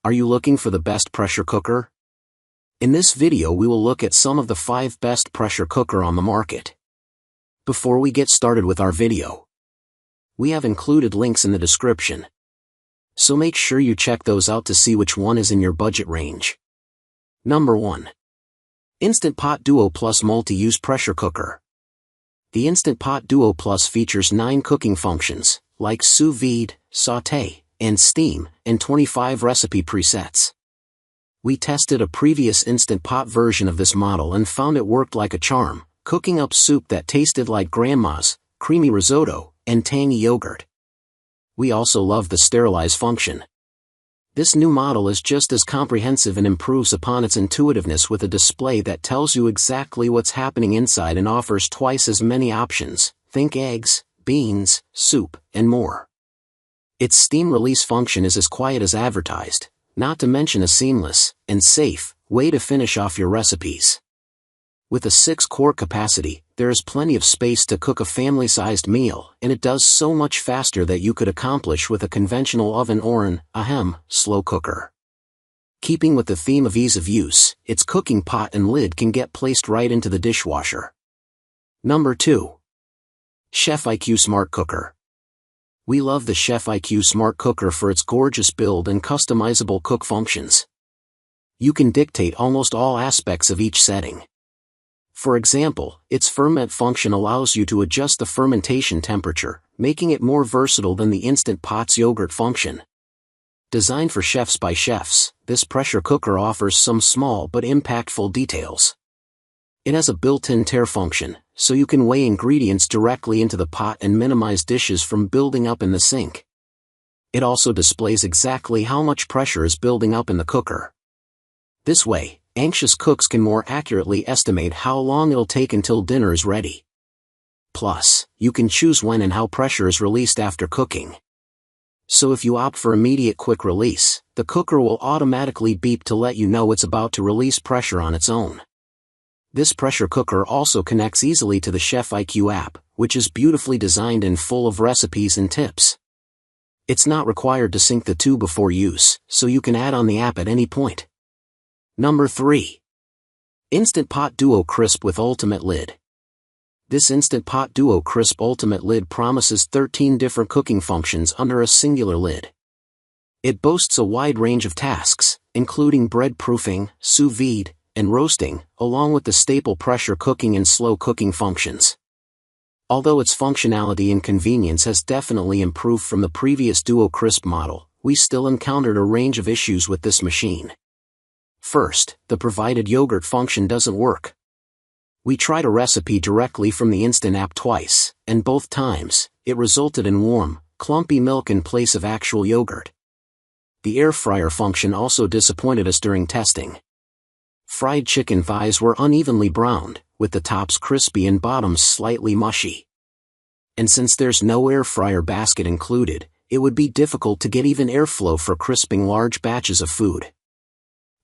Are you looking for the best pressure cooker? In this video we will look at some of the 5 best pressure cooker on the market. Before we get started with our video, we have included links in the description, so make sure you check those out to see which one is in your budget range. Number 1. Instant Pot Duo Plus Multi-Use Pressure Cooker. The Instant Pot Duo Plus features 9 cooking functions, like sous vide, sauté, and steam, and 25 recipe presets. We tested a previous Instant Pot version of this model and found it worked like a charm, cooking up soup that tasted like grandma's, creamy risotto, and tangy yogurt. We also love the sterilize function. This new model is just as comprehensive and improves upon its intuitiveness with a display that tells you exactly what's happening inside and offers twice as many options, think eggs, beans, soup, and more. Its steam release function is as quiet as advertised, not to mention a seamless and safe way to finish off your recipes. With a 6-quart capacity, there is plenty of space to cook a family-sized meal, and it does so much faster that you could accomplish with a conventional oven or an slow cooker. Keeping with the theme of ease of use, its cooking pot and lid can get placed right into the dishwasher. Number 2. Chef IQ Smart Cooker. We love the Chef IQ Smart Cooker for its gorgeous build and customizable cook functions. You can dictate almost all aspects of each setting. For example, its ferment function allows you to adjust the fermentation temperature, making it more versatile than the Instant Pot's yogurt function. Designed for chefs by chefs, this pressure cooker offers some small but impactful details. It has a built-in tare function, so you can weigh ingredients directly into the pot and minimize dishes from building up in the sink. It also displays exactly how much pressure is building up in the cooker. This way, anxious cooks can more accurately estimate how long it'll take until dinner is ready. Plus, you can choose when and how pressure is released after cooking. So if you opt for immediate quick release, the cooker will automatically beep to let you know it's about to release pressure on its own. This pressure cooker also connects easily to the Chef IQ app, which is beautifully designed and full of recipes and tips. It's not required to sync the two before use, so you can add on the app at any point. Number 3. Instant Pot Duo Crisp with Ultimate Lid. This Instant Pot Duo Crisp Ultimate Lid promises 13 different cooking functions under a singular lid. It boasts a wide range of tasks, including bread proofing, sous vide, and roasting, along with the staple pressure cooking and slow cooking functions. Although its functionality and convenience has definitely improved from the previous Duo Crisp model, we still encountered a range of issues with this machine. First, the provided yogurt function doesn't work. We tried a recipe directly from the Instant app twice, and both times, it resulted in warm, clumpy milk in place of actual yogurt. The air fryer function also disappointed us during testing. Fried chicken thighs were unevenly browned, with the tops crispy and bottoms slightly mushy. And since there's no air fryer basket included, it would be difficult to get even airflow for crisping large batches of food.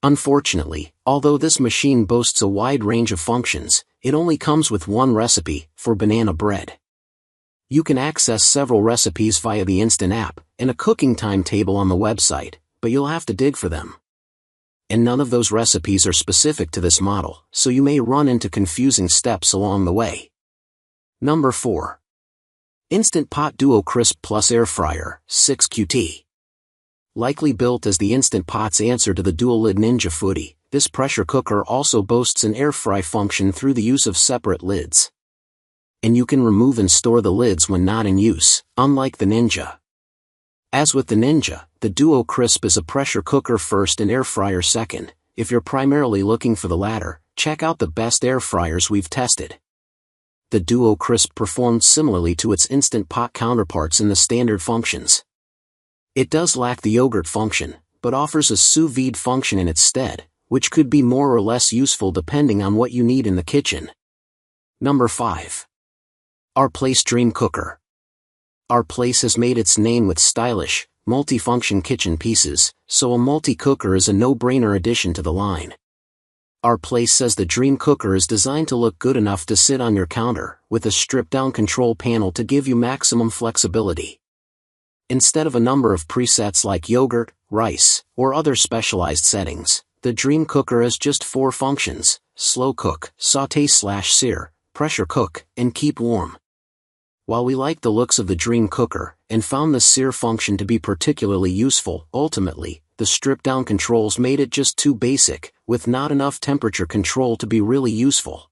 Unfortunately, although this machine boasts a wide range of functions, it only comes with one recipe, for banana bread. You can access several recipes via the Instant app, and a cooking timetable on the website, but you'll have to dig for them. And none of those recipes are specific to this model, so you may run into confusing steps along the way. Number 4. Instant Pot Duo Crisp Plus Air Fryer, 6QT. Likely built as the Instant Pot's answer to the dual-lid Ninja Foodie, this pressure cooker also boasts an air fry function through the use of separate lids. And you can remove and store the lids when not in use, unlike the Ninja. As with the Ninja, the Duo Crisp is a pressure cooker first and air fryer second. If you're primarily looking for the latter, check out the best air fryers we've tested. The Duo Crisp performed similarly to its Instant Pot counterparts in the standard functions. It does lack the yogurt function, but offers a sous vide function in its stead, which could be more or less useful depending on what you need in the kitchen. Number 5. Our Place Dream Cooker. Our Place has made its name with stylish, multi-function kitchen pieces, so a multi-cooker is a no-brainer addition to the line. Our Place says the Dream Cooker is designed to look good enough to sit on your counter, with a stripped-down control panel to give you maximum flexibility. Instead of a number of presets like yogurt, rice, or other specialized settings, the Dream Cooker has just 4 functions: slow cook, saute/sear, pressure cook, and keep warm. While we like the looks of the Dream Cooker, and found the sear function to be particularly useful, ultimately, the stripped-down controls made it just too basic, with not enough temperature control to be really useful.